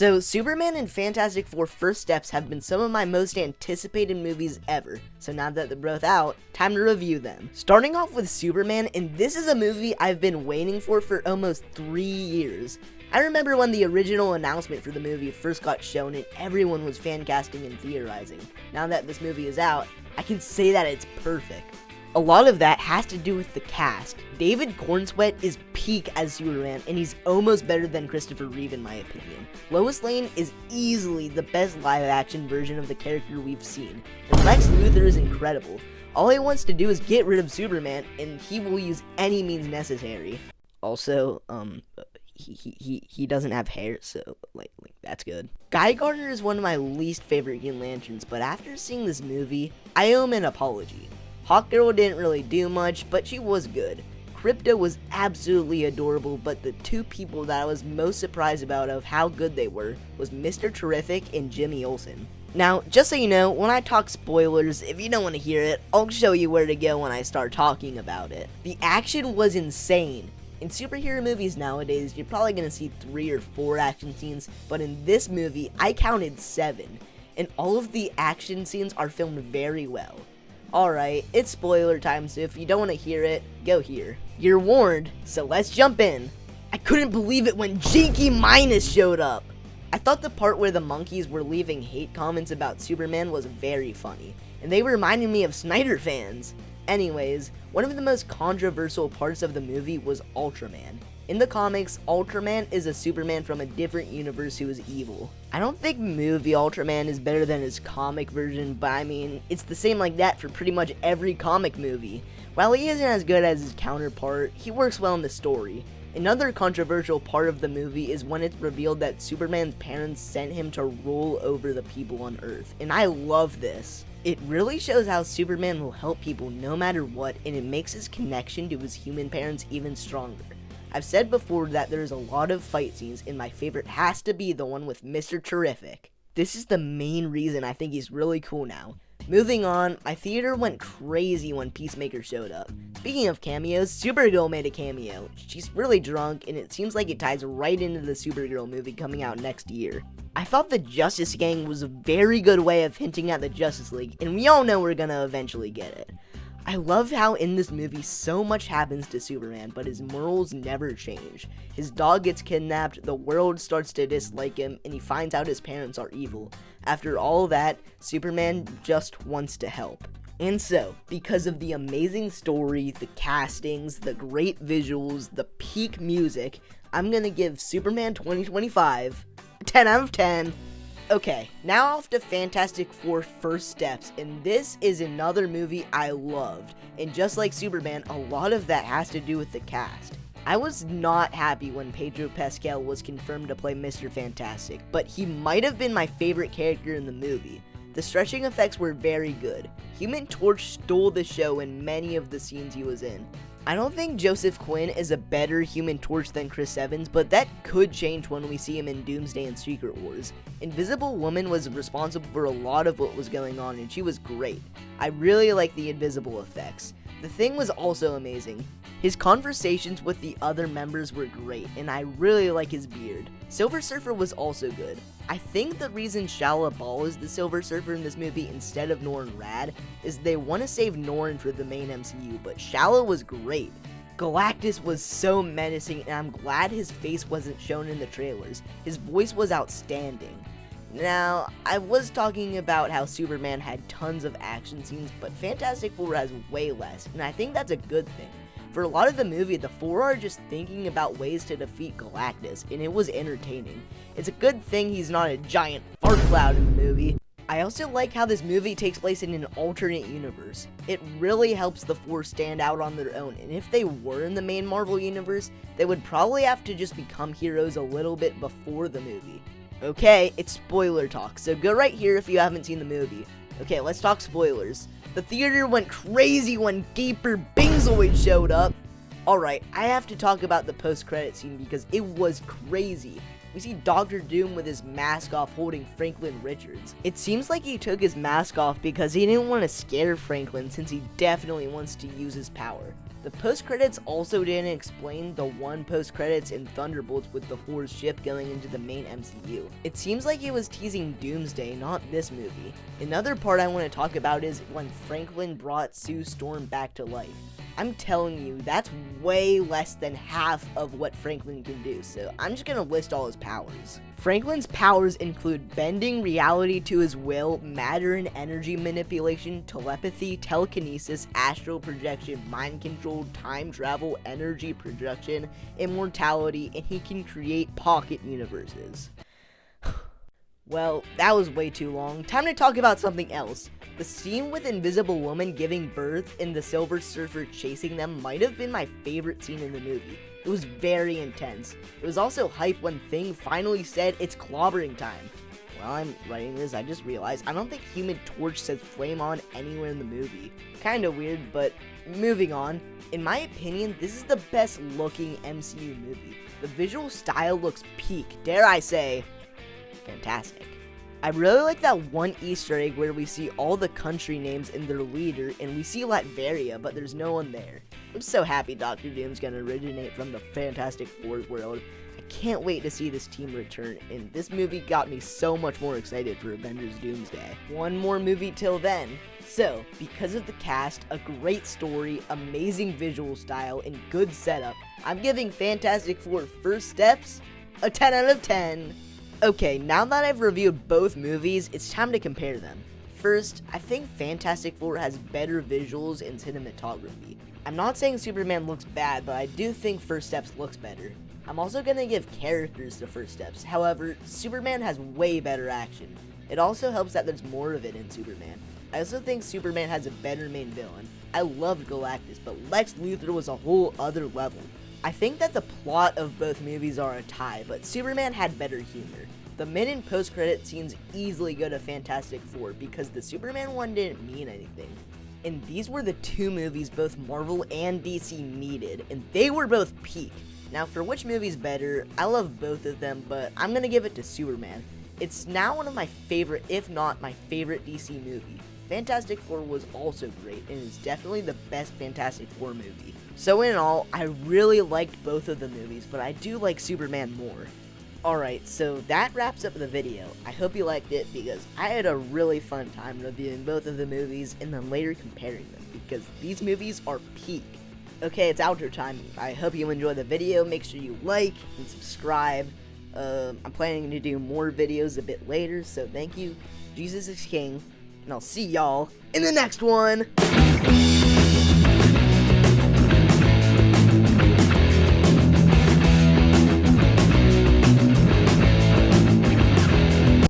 So, Superman and Fantastic Four First Steps have been some of my most anticipated movies ever, so now that they're both out, time to review them. Starting off with Superman, and this is a movie I've been waiting for almost 3 years. I remember when the original announcement for the movie first got shown and everyone was fancasting and theorizing. Now that this movie is out, I can say that it's perfect. A lot of that has to do with the cast. David Cornsweet is peak as Superman, and he's almost better than Christopher Reeve in my opinion. Lois Lane is easily the best live-action version of the character we've seen, and Lex Luthor is incredible. All he wants to do is get rid of Superman, and he will use any means necessary. Also, he doesn't have hair, so like that's good. Guy Gardner is one of my least favorite Green Lanterns, but after seeing this movie, I owe him an apology. Hawkgirl didn't really do much, but she was good. Krypto was absolutely adorable, but the two people that I was most surprised about of how good they were was Mr. Terrific and Jimmy Olsen. Now, just so you know, when I talk spoilers, if you don't want to hear it, I'll show you where to go when I start talking about it. The action was insane. In superhero movies nowadays, you're probably going to see 3 or 4 action scenes, but in this movie, I counted 7, and all of the action scenes are filmed very well. Alright, it's spoiler time, so if you don't want to hear it, go here. You're warned, so let's jump in. I couldn't believe it when Jinky Minus showed up. I thought the part where the monkeys were leaving hate comments about Superman was very funny, and they reminded me of Snyder fans. Anyways, one of the most controversial parts of the movie was Ultraman. In the comics, Ultraman is a Superman from a different universe who is evil. I don't think movie Ultraman is better than his comic version, but I mean, it's the same like that for pretty much every comic movie. While he isn't as good as his counterpart, he works well in the story. Another controversial part of the movie is when it's revealed that Superman's parents sent him to rule over the people on Earth, and I love this. It really shows how Superman will help people no matter what, and it makes his connection to his human parents even stronger. I've said before that there's a lot of fight scenes, and my favorite has to be the one with Mr. Terrific. This is the main reason I think he's really cool now. Moving on, my theater went crazy when Peacemaker showed up. Speaking of cameos, Supergirl made a cameo. She's really drunk, and it seems like it ties right into the Supergirl movie coming out next year. I thought the Justice Gang was a very good way of hinting at the Justice League, and we all know we're gonna eventually get it. I love how in this movie so much happens to Superman, but his morals never change. His dog gets kidnapped, the world starts to dislike him, and he finds out his parents are evil. After all that, Superman just wants to help. And so, because of the amazing story, the castings, the great visuals, the peak music, I'm gonna give Superman 2025 a 10 out of 10. Okay, now off to Fantastic Four First Steps, and this is another movie I loved, and just like Superman, a lot of that has to do with the cast. I was not happy when Pedro Pascal was confirmed to play Mr. Fantastic, but he might have been my favorite character in the movie. The stretching effects were very good. Human Torch stole the show in many of the scenes he was in. I don't think Joseph Quinn is a better Human Torch than Chris Evans, but that could change when we see him in Doomsday and Secret Wars. Invisible Woman was responsible for a lot of what was going on, and she was great. I really like the invisible effects. The Thing was also amazing. His conversations with the other members were great, and I really like his beard. Silver Surfer was also good. I think the reason Shia LaBeouf is the Silver Surfer in this movie instead of Norrin Radd is they want to save Norrin for the main MCU, but Shia was great. Galactus was so menacing, and I'm glad his face wasn't shown in the trailers. His voice was outstanding. Now, I was talking about how Superman had tons of action scenes, but Fantastic Four has way less, and I think that's a good thing. For a lot of the movie, the Four are just thinking about ways to defeat Galactus, and it was entertaining. It's a good thing he's not a giant fart cloud in the movie. I also like how this movie takes place in an alternate universe. It really helps the Four stand out on their own, and if they were in the main Marvel universe, they would probably have to just become heroes a little bit before the movie. Okay, it's spoiler talk, so go right here if you haven't seen the movie. Okay, let's talk spoilers. The theater went crazy when Gaper Bingzoid showed up. Alright, I have to talk about the post-credit scene because it was crazy. We see Dr. Doom with his mask off holding Franklin Richards. It seems like he took his mask off because he didn't want to scare Franklin since he definitely wants to use his power. The post-credits also didn't explain the one post-credits in Thunderbolts with the Thor's ship going into the main MCU. It seems like it was teasing Doomsday, not this movie. Another part I want to talk about is when Franklin brought Sue Storm back to life. I'm telling you, that's way less than half of what Franklin can do, so I'm just gonna list all his powers. Franklin's powers include bending reality to his will, matter and energy manipulation, telepathy, telekinesis, astral projection, mind control, time travel, energy projection, immortality, and he can create pocket universes. Well, that was way too long. Time to talk about something else. The scene with Invisible Woman giving birth and the Silver Surfer chasing them might have been my favorite scene in the movie. It was very intense. It was also hype when Thing finally said it's clobbering time. While I'm writing this, I just realized I don't think Human Torch says flame on anywhere in the movie. Kinda weird, but moving on. In my opinion, this is the best looking MCU movie. The visual style looks peak, dare I say, fantastic. I really like that one Easter egg where we see all the country names and their leader, and we see Latveria, but there's no one there. I'm so happy Doctor Doom's gonna originate from the Fantastic Four world. I can't wait to see this team return, and this movie got me so much more excited for Avengers Doomsday. One more movie till then. So, because of the cast, a great story, amazing visual style, and good setup, I'm giving Fantastic Four First Steps a 10 out of 10. Okay, now that I've reviewed both movies, it's time to compare them. First, I think Fantastic Four has better visuals and cinematography. I'm not saying Superman looks bad, but I do think First Steps looks better. I'm also gonna give characters to First Steps. However, Superman has way better action. It also helps that there's more of it in Superman. I also think Superman has a better main villain. I loved Galactus, but Lex Luthor was a whole other level. I think that the plot of both movies are a tie, but Superman had better humor. The mid and post-credit scenes easily go to Fantastic Four because the Superman one didn't mean anything. And these were the two movies both Marvel and DC needed, and they were both peak. Now for which movie's better, I love both of them, but I'm gonna give it to Superman. It's now one of my favorite, if not my favorite DC movie. Fantastic Four was also great, and is definitely the best Fantastic Four movie. So in all, I really liked both of the movies, but I do like Superman more. Alright, so that wraps up the video. I hope you liked it, because I had a really fun time reviewing both of the movies, and then later comparing them, because these movies are peak. Okay, it's outro time. I hope you enjoyed the video. Make sure you like and subscribe. I'm planning to do more videos a bit later, so thank you. Jesus is King. And I'll see y'all in the next one.